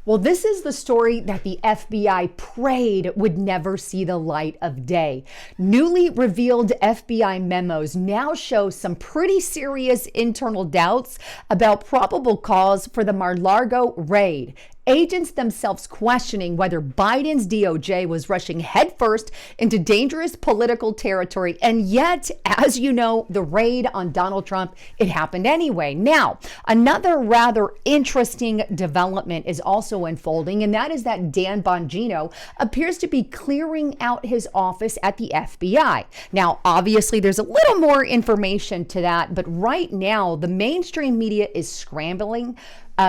Well, this is the story that the FBI prayed would never see the light of day. Newly revealed FBI memos now show some pretty serious internal doubts about probable cause for the Mar-a-Lago raid. Agents themselves questioning whether Biden's DOJ was rushing headfirst into dangerous political territory. And yet, as you know, the raid on Donald Trump, it happened anyway. Now, another rather interesting development is also unfolding, and that is that Dan Bongino appears to be clearing out his office at the FBI. Now, obviously, there's a little more information to that, but right now, the mainstream media is scrambling.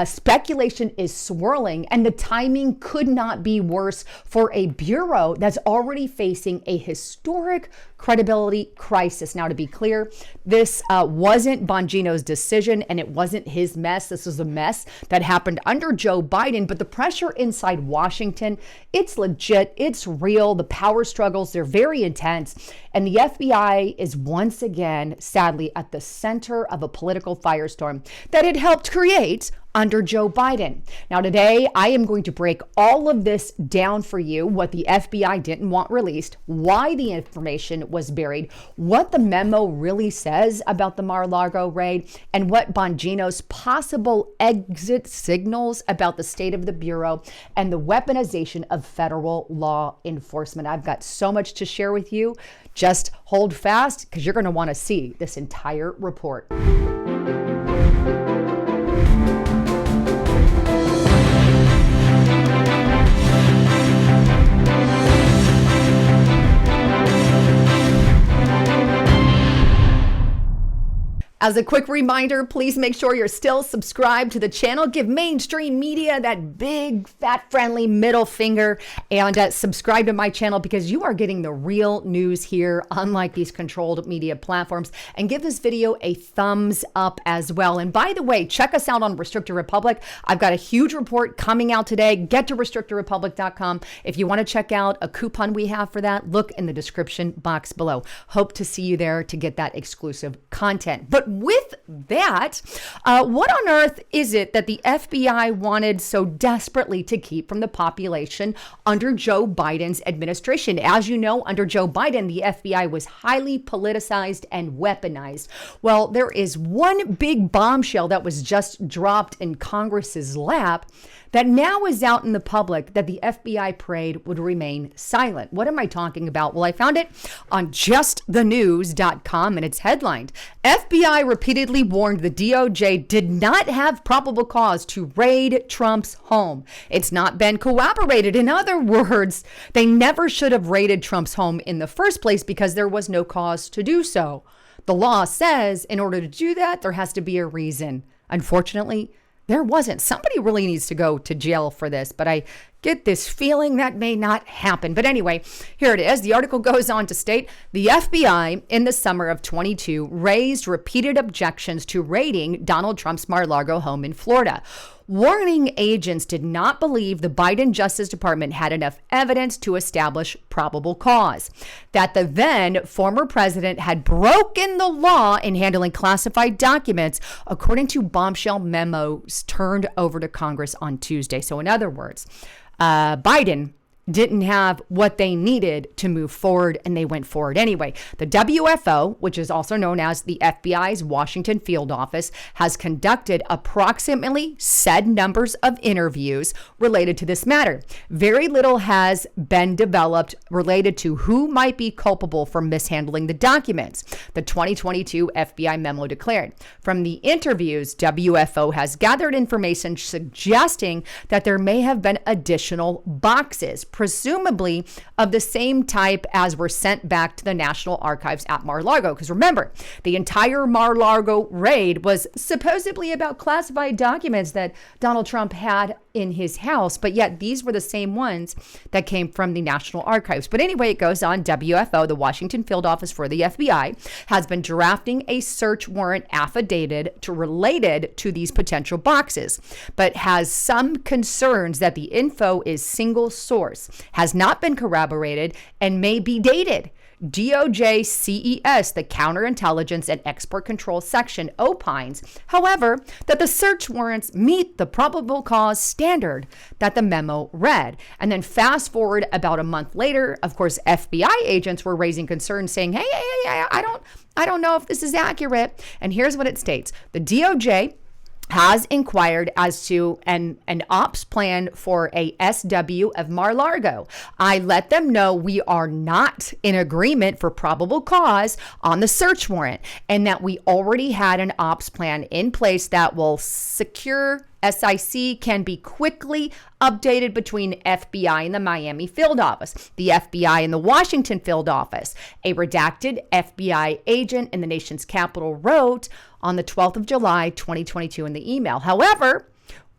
Speculation is swirling, and the timing could not be worse for a bureau that's already facing a historic credibility crisis. Now, to be clear, this wasn't Bongino's decision, and it wasn't his mess. This was a mess that happened under Joe Biden, but the pressure inside Washington, it's legit, it's real. The power struggles, they're very intense, and the FBI is once again, sadly, at the center of a political firestorm that it helped create under Joe Biden. Now, today, I am going to break all of this down for you, what the FBI didn't want released, why the information was buried, what the memo really says about the Mar-a-Lago raid, and what Bongino's possible exit signals about the state of the Bureau and the weaponization of federal law enforcement. I've got so much to share with you. Just hold fast, because you're going to want to see this entire report. As a quick reminder, please make sure you're still subscribed to the channel. Give mainstream media that big, fat-friendly middle finger, and subscribe to my channel because you are getting the real news here, unlike these controlled media platforms. And give this video a thumbs up as well. And by the way, check us out on Restricted Republic. I've got a huge report coming out today. Get to restrictedrepublic.com. If you want to check out a coupon we have for that, look in the description box below. Hope to see you there to get that exclusive content. But with that, what on earth is it that the FBI wanted so desperately to keep from the population under Joe Biden's administration? As you know, under Joe Biden, the FBI was highly politicized and weaponized. Well, there is one big bombshell that was just dropped in Congress's lap that now is out in the public that the FBI prayed would remain silent. What am I talking about? Well, I found it on justthenews.com, and it's headlined, FBI repeatedly warned the DOJ did not have probable cause to raid Trump's home. It's not been corroborated. In other words, they never should have raided Trump's home in the first place because there was no cause to do so. The law says in order to do that, there has to be a reason. Unfortunately, there wasn't. Somebody really needs to go to jail for this, but I get this feeling that may not happen. But anyway, here it is. The article goes on to state, the FBI in the summer of 22 raised repeated objections to raiding Donald Trump's Mar-a-Lago home in Florida. Warning agents did not believe the Biden Justice Department had enough evidence to establish probable cause, that the then former president had broken the law in handling classified documents, according to bombshell memos turned over to Congress on Tuesday. So in other words, Biden didn't have what they needed to move forward, and they went forward anyway. The WFO, which is also known as the FBI's Washington Field Office, has conducted approximately said numbers of interviews related to this matter. Very little has been developed related to who might be culpable for mishandling the documents, the 2022 FBI memo declared. From the interviews, WFO has gathered information suggesting that there may have been additional boxes, presumably of the same type as were sent back to the National Archives at Mar-a-Lago. Because remember, the entire Mar-a-Lago raid was supposedly about classified documents that Donald Trump had in his house, but yet these were the same ones that came from the National Archives. But anyway, it goes on. WFO, the Washington Field Office for the FBI, has been drafting a search warrant affidavit related to these potential boxes, but has some concerns that the info is single source, has not been corroborated, and may be dated. DOJ CES, the Counterintelligence and Export Control Section, opines, however, that the search warrants meet the probable cause standard that the memo read. And then fast forward about a month later, of course, FBI agents were raising concerns saying, hey, I don't know if this is accurate. And here's what it states. The DOJ has inquired as to an ops plan for a SW of Mar-a-Lago. I let them know we are not in agreement for probable cause on the search warrant, and that we already had an ops plan in place that will secure SIC can be quickly updated between FBI and the Miami field office, the FBI and the Washington field office. A redacted FBI agent in the nation's capital wrote on the 12th of July, 2022 in the email. However,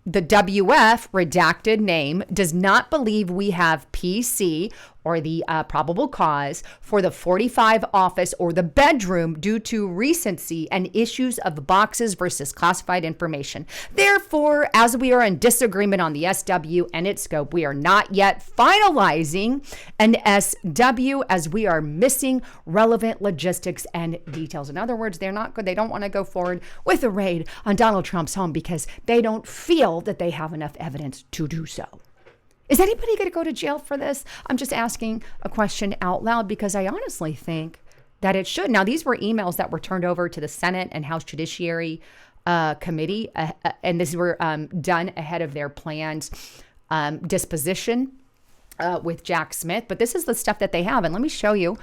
the WF redacted name does not believe we have PC or the probable cause for the 45 office or the bedroom due to recency and issues of boxes versus classified information. Therefore, as we are in disagreement on the SW and its scope, we are not yet finalizing an SW as we are missing relevant logistics and details. In other words, they don't want to go forward with a raid on Donald Trump's home because they don't feel that they have enough evidence to do so. Is anybody going to go to jail for this? I'm just asking a question out loud because I honestly think that it should. Now, these were emails that were turned over to the Senate and House Judiciary Committee, and these were done ahead of their planned disposition with Jack Smith. But this is the stuff that they have. And let me show you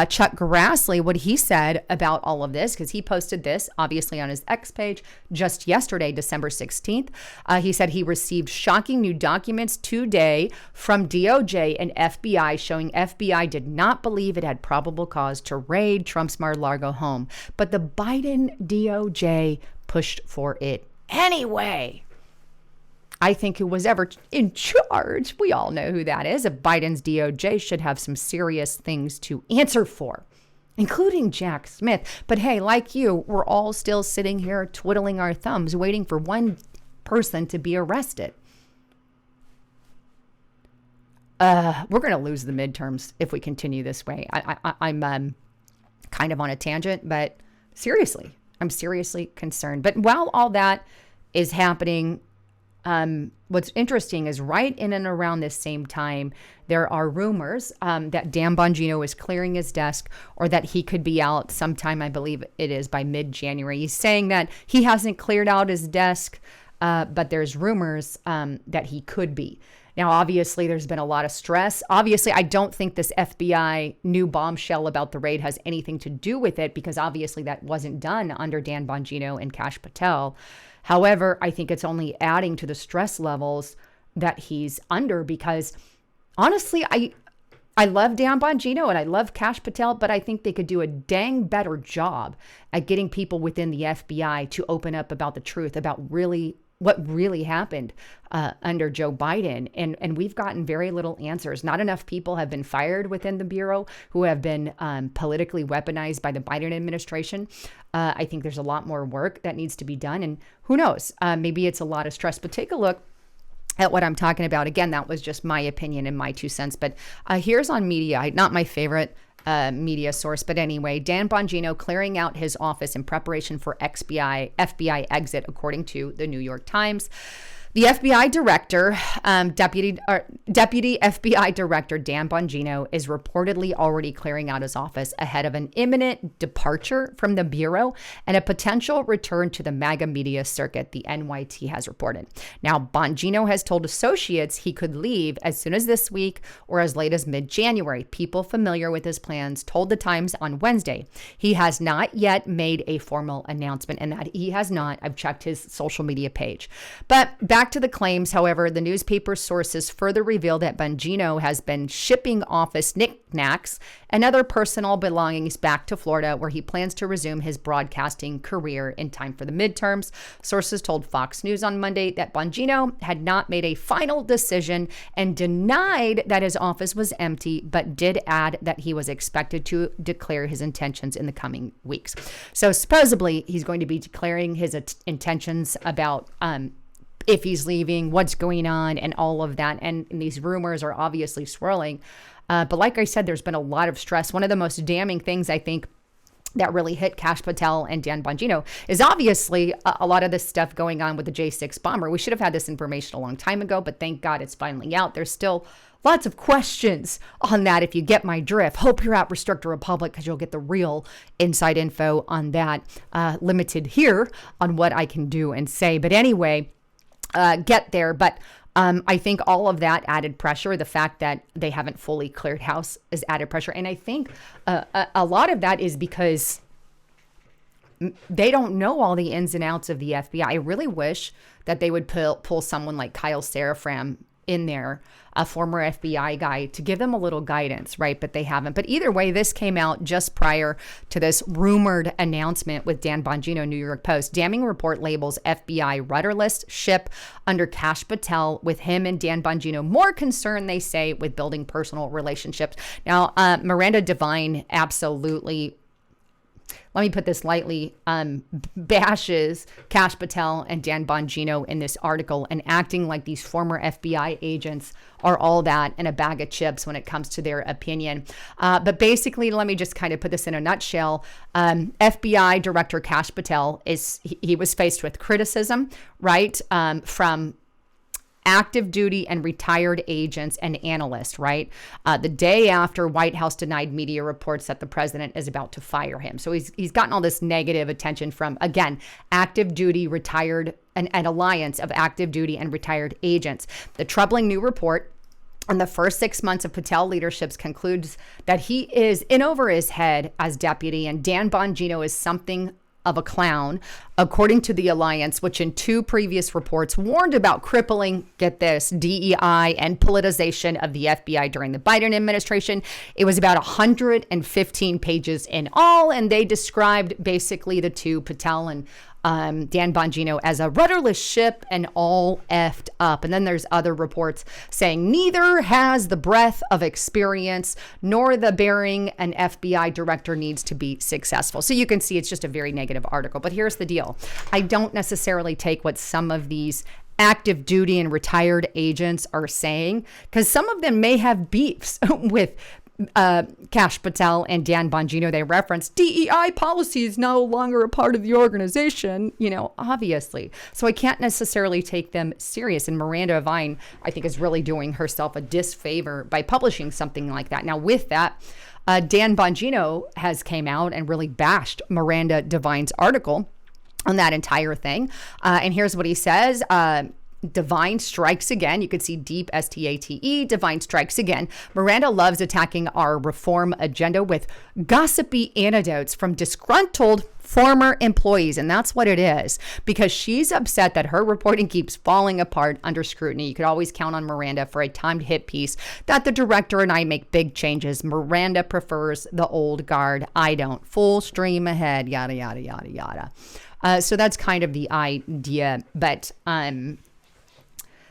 Chuck Grassley, what he said about all of this, because he posted this obviously on his X page just yesterday, December 16th. He said he received shocking new documents today from DOJ and FBI showing FBI did not believe it had probable cause to raid Trump's Mar-a-Lago home, but the Biden DOJ pushed for it anyway. I think who was ever in charge, we all know who that is, of Biden's DOJ should have some serious things to answer for, including Jack Smith. But hey, like you, we're all still sitting here twiddling our thumbs, waiting for one person to be arrested. We're going to lose the midterms if we continue this way. I'm kind of on a tangent, but seriously, I'm seriously concerned. But while all that is happening, what's interesting is right in and around this same time, there are rumors that Dan Bongino is clearing his desk or that he could be out sometime, I believe it is by mid-January. He's saying that he hasn't cleared out his desk, but there's rumors that he could be. Now, obviously, there's been a lot of stress. Obviously, I don't think this FBI new bombshell about the raid has anything to do with it because obviously that wasn't done under Dan Bongino and Kash Patel. However, I think it's only adding to the stress levels that he's under because honestly, I love Dan Bongino and I love Kash Patel, but I think they could do a dang better job at getting people within the FBI to open up about the truth about what really happened under Joe Biden. And we've gotten very little answers. Not enough people have been fired within the Bureau who have been politically weaponized by the Biden administration. I think there's a lot more work that needs to be done. And who knows, maybe it's a lot of stress, but take a look at what I'm talking about. Again, that was just my opinion and my 2 cents. But here's on media, not my favorite media source. But anyway, Dan Bongino clearing out his office in preparation for FBI exit, according to the New York Times. The FBI director, Deputy FBI Director Dan Bongino is reportedly already clearing out his office ahead of an imminent departure from the Bureau and a potential return to the MAGA media circuit, the NYT has reported. Now, Bongino has told associates he could leave as soon as this week or as late as mid-January. People familiar with his plans told the Times on Wednesday. He has not yet made a formal announcement, and that he has not. I've checked his social media page. But back to the claims, however, the newspaper sources further reveal that Bongino has been shipping office knickknacks and other personal belongings back to Florida, where he plans to resume his broadcasting career in time for the midterms. Sources told Fox News on Monday that Bongino had not made a final decision and denied that his office was empty, but did add that he was expected to declare his intentions in the coming weeks. So supposedly he's going to be declaring his intentions about if he's leaving, what's going on, and all of that. And these rumors are obviously swirling. But like I said, there's been a lot of stress. One of the most damning things, I think, that really hit Kash Patel and Dan Bongino is obviously a lot of this stuff going on with the J6 bomber. We should have had this information a long time ago, but thank God it's finally out. There's still lots of questions on that, if you get my drift. Hope you're at Restrict Republic, because you'll get the real inside info on that. Limited here on what I can do and say. But anyway, get there. But I think all of that added pressure, the fact that they haven't fully cleared house, is added pressure. And I think a lot of that is because they don't know all the ins and outs of the FBI. I really wish that they would pull someone like Kyle Serafram in there, a former FBI guy, to give them a little guidance, right? But they haven't. But either way, this came out just prior to this rumored announcement with Dan Bongino, New York Post. Damning report labels FBI rudderless ship under Kash Patel, with him and Dan Bongino more concerned, they say, with building personal relationships. Now, Miranda Devine absolutely, let me put this lightly, bashes Kash Patel and Dan Bongino in this article, and acting like these former FBI agents are all that and a bag of chips when it comes to their opinion. But basically, let me just kind of put this in a nutshell. FBI Director Kash Patel he was faced with criticism, right, from active duty and retired agents and analysts, right? The day after White House denied media reports that the president is about to fire him. So he's gotten all this negative attention from, again, active duty, retired, an alliance of active duty and retired agents. The troubling new report on the first 6 months of Patel leadership concludes that he is in over his head as deputy, and Dan Bongino is something of a clown, according to the alliance, which in 2 previous reports warned about crippling, get this, DEI and politicization of the FBI during the Biden administration. It was about 115 pages in all, and they described basically the two, Patel and Dan Bongino, as a rudderless ship and all effed up. And then there's other reports saying neither has the breadth of experience nor the bearing an FBI director needs to be successful. So you can see it's just a very negative article. But here's the deal. I don't necessarily take what some of these active duty and retired agents are saying, because some of them may have beefs with Kash Patel and Dan Bongino. They referenced DEI policy is no longer a part of the organization, obviously. So I can't necessarily take them serious. And Miranda Devine, I think, is really doing herself a disfavor by publishing something like that. Now, with that, Dan Bongino has came out and really bashed Miranda Devine's article on that entire thing. And here's what he says. Devine strikes again. You could see deep STATE. Devine strikes again. Miranda loves attacking our reform agenda with gossipy anecdotes from disgruntled former employees. And that's what it is, because she's upset that her reporting keeps falling apart under scrutiny. You could always count on Miranda for a timed hit piece that the director and I make big changes. Miranda prefers the old guard. I don't. Full stream ahead. Yada, yada, yada, yada. So that's kind of the idea. But,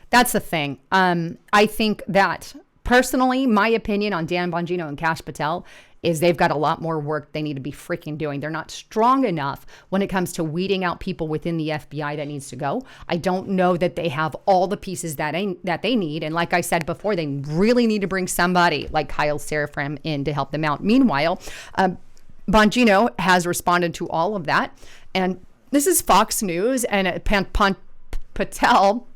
that's the thing. I think that personally, my opinion on Dan Bongino and Kash Patel is they've got a lot more work they need to be freaking doing. They're not strong enough when it comes to weeding out people within the FBI that needs to go. I don't know that they have all the pieces that they need. And like I said before, they really need to bring somebody like Kyle Serafram in to help them out. Meanwhile, Bongino has responded to all of that. And this is Fox News, and Patel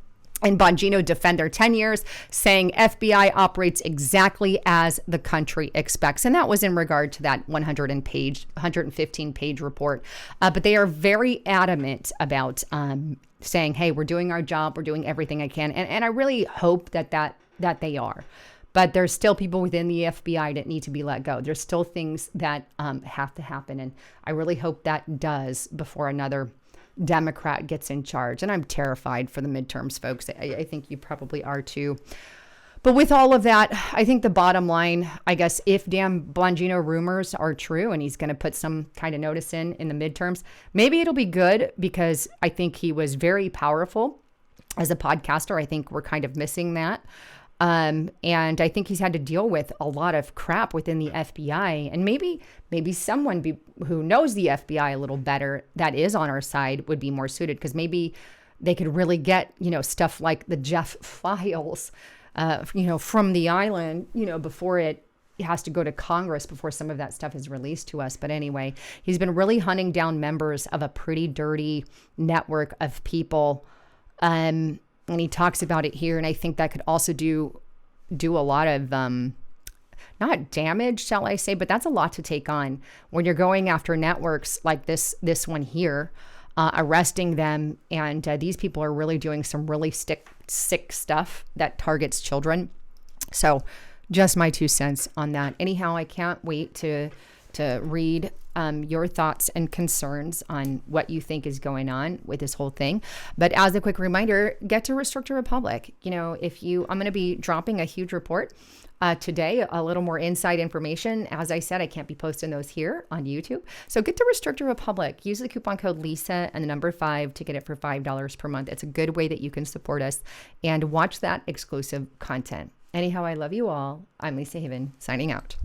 and Bongino defend their tenures, saying FBI operates exactly as the country expects. And that was in regard to that 115-page report. But they are very adamant about saying, hey, we're doing our job. We're doing everything I can. And I really hope that they are. But there's still people within the FBI that need to be let go. There's still things that have to happen. And I really hope that does before another Democrat gets in charge. And I'm terrified for the midterms, folks. I think you probably are too. But with all of that, I think the bottom line, I guess, if Dan Bongino rumors are true and he's going to put some kind of notice in the midterms, maybe it'll be good, because I think he was very powerful as a podcaster. I think we're kind of missing that. And I think he's had to deal with a lot of crap within the FBI, and maybe someone who knows the FBI a little better that is on our side would be more suited, because maybe they could really get, stuff like the Jeff files, from the island, before it has to go to Congress before some of that stuff is released to us. But anyway, he's been really hunting down members of a pretty dirty network of people. And he talks about it here. And I think that could also do a lot of, not damage, shall I say, but that's a lot to take on when you're going after networks like this one here, arresting them. And these people are really doing some really sick stuff that targets children. So just my 2 cents on that. Anyhow, I can't wait to read your thoughts and concerns on what you think is going on with this whole thing. But as a quick reminder, get to Restrict a Republic. I'm going to be dropping a huge report today, a little more inside information. As I said, I can't be posting those here on YouTube. So get to Restrict a Republic. Use the coupon code Lisa and the number 5 to get it for $5 per month. It's a good way that you can support us and watch that exclusive content. Anyhow, I love you all. I'm Lisa Haven, signing out.